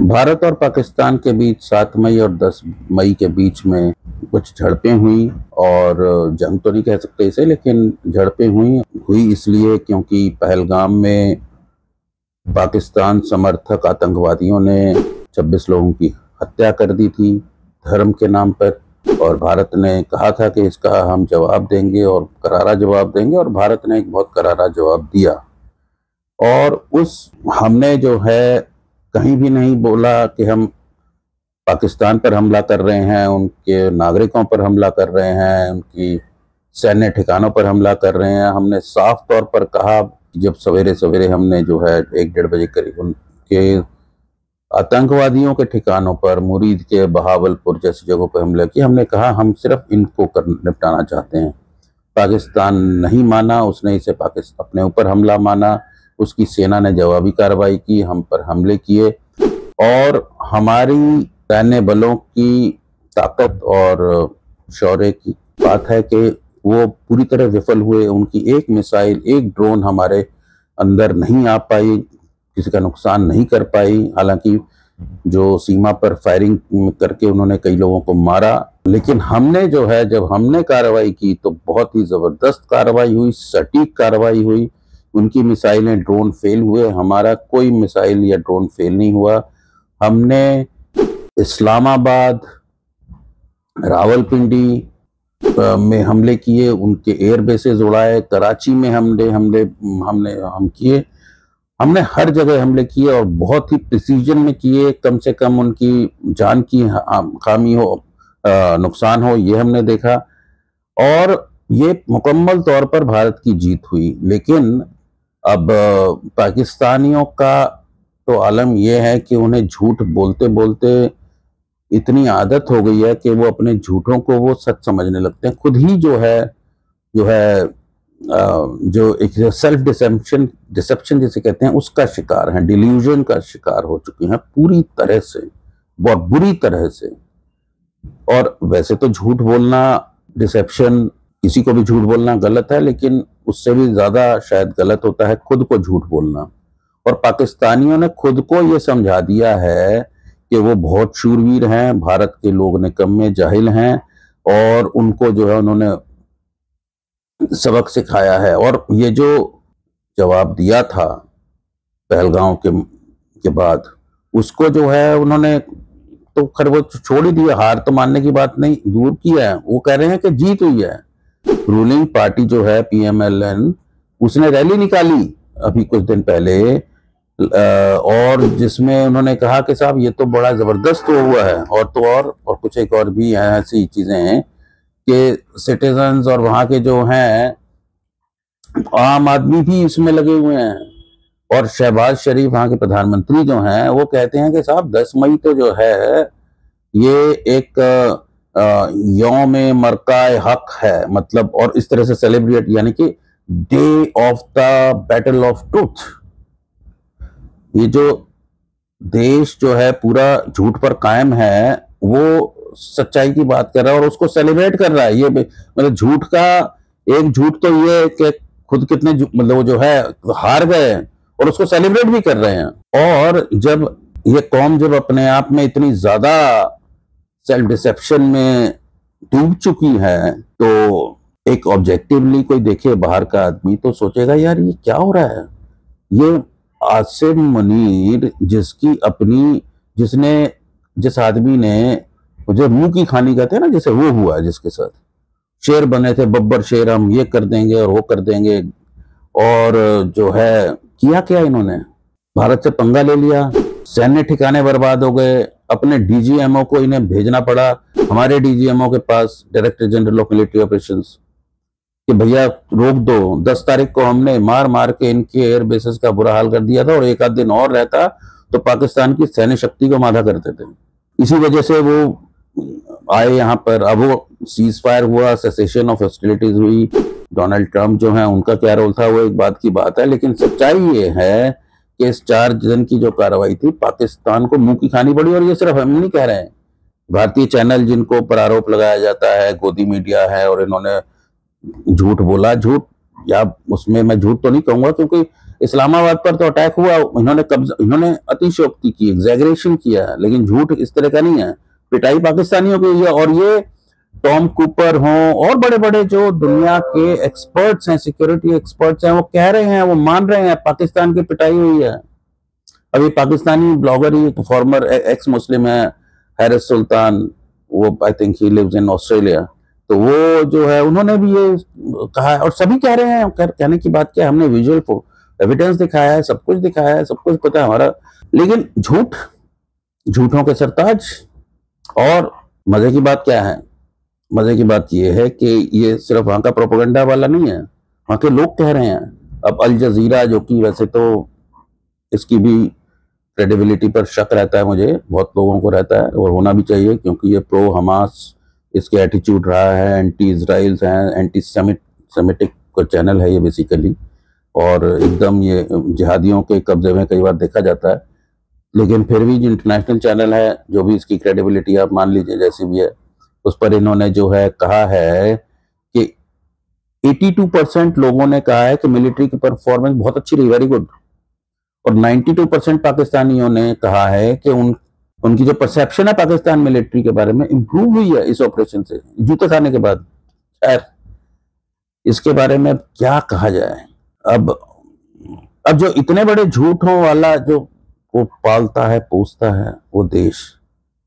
भारत और पाकिस्तान के बीच 7 मई और 10 मई के बीच में कुछ झड़पें हुई और जंग तो नहीं कह सकते इसे, लेकिन झड़पें हुई इसलिए क्योंकि पहलगाम में पाकिस्तान समर्थक आतंकवादियों ने 26 लोगों की हत्या कर दी थी धर्म के नाम पर। और भारत ने कहा था कि इसका हम जवाब देंगे और करारा जवाब देंगे, और भारत ने एक बहुत करारा जवाब दिया। और हमने जो है कहीं भी नहीं बोला कि हम पाकिस्तान पर हमला कर रहे हैं, उनके नागरिकों पर हमला कर रहे हैं, उनकी सैन्य ठिकानों पर हमला कर रहे हैं। हमने साफ तौर पर कहा, जब सवेरे सवेरे हमने जो है 1-1:30 बजे करीब उनके आतंकवादियों के ठिकानों पर, मुरीद के बहावलपुर जैसी जगहों पर हमला किया, हमने कहा हम सिर्फ इनको निपटाना चाहते हैं। पाकिस्तान नहीं माना, उसने इसे पाकिस्तान अपने ऊपर हमला माना। उसकी सेना ने जवाबी कार्रवाई की, हम पर हमले किए, और हमारी सैन्य बलों की ताकत और शौर्य की बात है कि वो पूरी तरह विफल हुए। उनकी एक मिसाइल, एक ड्रोन हमारे अंदर नहीं आ पाई, किसी का नुकसान नहीं कर पाई। हालांकि जो सीमा पर फायरिंग करके उन्होंने कई लोगों को मारा, लेकिन हमने जो है, जब हमने कार्रवाई की तो बहुत ही जबरदस्त कार्रवाई हुई, सटीक कार्रवाई हुई। उनकी मिसाइलें, ड्रोन फेल हुए, हमारा कोई मिसाइल या ड्रोन फेल नहीं हुआ। हमने इस्लामाबाद, रावलपिंडी में हमले किए, उनके एयर बेसेस उड़ाए, कराची में हम किए। हमने हर जगह हमले किए और बहुत ही प्रिसीजन में किए। कम से कम उनकी जान की खामी हो, नुकसान हो, ये हमने देखा। और ये मुकम्मल तौर पर भारत की जीत हुई। लेकिन अब पाकिस्तानियों का तो आलम यह है कि उन्हें झूठ बोलते बोलते इतनी आदत हो गई है कि वो अपने झूठों को वो सच समझने लगते हैं। खुद ही जो है जो एक सेल्फ डिसेप्शन जिसे कहते हैं, उसका शिकार हैं, डिल्यूजन का शिकार हो चुकी हैं पूरी तरह से, बहुत बुरी तरह से। और वैसे तो झूठ बोलना, डिसेप्शन, किसी को भी झूठ बोलना गलत है, लेकिन उससे भी ज्यादा शायद गलत होता है खुद को झूठ बोलना। और पाकिस्तानियों ने खुद को ये समझा दिया है कि वो बहुत शूरवीर हैं, भारत के लोग निकम्मे जाहिल हैं, और उनको जो है उन्होंने सबक सिखाया है। और ये जो जवाब दिया था पहलगाम के बाद, उसको जो है उन्होंने तो खैर वो छोड़ ही दिया। हार तो मानने की बात नहीं, दूर की है। वो कह रहे हैं कि जीत हुई है। रूलिंग पार्टी जो है PMLN, उसने रैली निकाली अभी कुछ दिन पहले, और जिसमें उन्होंने कहा कि साहब ये तो बड़ा जबरदस्त हुआ है। और तो और कुछ एक और भी ऐसी चीजें हैं कि सिटीजन्स और वहां के जो हैं आम आदमी भी इसमें लगे हुए हैं। और शहबाज शरीफ, वहां के प्रधानमंत्री जो हैं, वो कहते हैं कि साहब 10 मई तो जो है ये एक यौम मरकाए हक है, मतलब, और इस तरह से सेलिब्रेट, यानी कि day of the battle of truth. ये जो देश जो है पूरा झूठ पर कायम है, वो सच्चाई की बात कर रहा है और उसको सेलिब्रेट कर रहा है। ये मतलब झूठ का एक झूठ तो ये कि खुद कितने मतलब वो जो है हार गए, और उसको सेलिब्रेट भी कर रहे हैं। और जब ये कौम जब अपने आप में इतनी ज्यादा सेल्फ डिसेप्शन में डूब चुकी है, तो एक ऑब्जेक्टिवली कोई देखे बाहर का आदमी तो सोचेगा यार ये क्या हो रहा है। ये आसिम मुनीर, जिस आदमी ने जो मुंह की खानी कहते हैं ना, जैसे वो हुआ, जिसके साथ शेर बने थे, बब्बर शेर, हम ये कर देंगे और वो कर देंगे। और जो है किया क्या इन्होंने, भारत से पंगा ले लिया, सैन्य ठिकाने बर्बाद हो गए, अपने DGMO को इन्हें भेजना पड़ा हमारे DGMO के पास, director general of military operations, कि भैया रोक दो। 10 तारीख को हमने मार मार के इनके एयर बेसेस का बुरा हाल कर दिया था, और एक आध दिन और रहता तो पाकिस्तान की सैन्य शक्ति को माधा करते थे। इसी वजह से वो आए यहाँ पर। अब वो सीज फायर हुआ, सेसेशन ऑफ हॉस्टिलिटीज हुई। डोनाल्ड ट्रंप जो है, उनका क्या रोल था वो एक बात की बात है, लेकिन सच्चाई ये है कि इस 4 दिन की जो कार्रवाई थी, पाकिस्तान को मुंह की खानी पड़ी। और ये सिर्फ हम नहीं कह रहे हैं, भारतीय चैनल जिनको पर आरोप लगाया जाता है, गोदी मीडिया है, और इन्होंने झूठ बोला, झूठ, या उसमें मैं झूठ तो नहीं कहूंगा, क्योंकि इस्लामाबाद पर तो अटैक हुआ, इन्होंने अतिशयोक्ति की, एग्जैगरेशन किया, लेकिन झूठ इस तरह का नहीं है। पिटाई पाकिस्तानियों की हुई है, और ये टॉम कूपर हों और बड़े बड़े जो दुनिया के एक्सपर्ट्स हैं, सिक्योरिटी एक्सपर्ट्स हैं, वो कह रहे हैं, वो मान रहे हैं पाकिस्तान की पिटाई हुई है। अभी पाकिस्तानी ब्लॉगर ही फॉर्मर एक्स मुस्लिम है, हैरिस सुल्तान, वो I think he lives in Australia, तो वो जो है उन्होंने भी ये कहा है, और सभी कह रहे हैं। कहने की बात क्या, हमने विजुअल एविडेंस दिखाया है, सब कुछ दिखाया है, सब कुछ पता है हमारा, लेकिन झूठ, झूठों के सरताज। और मजे की बात क्या है, मजे की बात यह है कि ये सिर्फ वहां का प्रोपेगेंडा वाला नहीं है, वहां के लोग कह रहे हैं। अब अल जजीरा, जो कि वैसे तो इसकी भी क्रेडिबिलिटी पर शक रहता है, मुझे बहुत लोगों को रहता है, और होना भी चाहिए, क्योंकि ये प्रो हमास इसके एटीट्यूड रहा है, एंटी इसराइल है, एंटी सेमिटिक का चैनल है ये बेसिकली, और एकदम ये जिहादियों के कब्जे में कई बार देखा जाता है। लेकिन फिर भी जो इंटरनेशनल चैनल है, जो भी इसकी क्रेडिबिलिटी आप मान लीजिए जैसी भी है, उस पर इन्होंने जो है कहा है कि 82% लोगों ने कहा है कि मिलिट्री की परफॉर्मेंस बहुत अच्छी रही, वेरी गुड, और 92% पाकिस्तानियों ने कहा है कि उनकी जो परसेप्शन है पाकिस्तान मिलिट्री के बारे में इंप्रूव हुई है इस ऑपरेशन से, जूते खाने के बाद। खैर, इसके बारे में क्या कहा जाए। अब जो इतने बड़े झूठों वाला जो वो पालता है, पोसता है वो देश,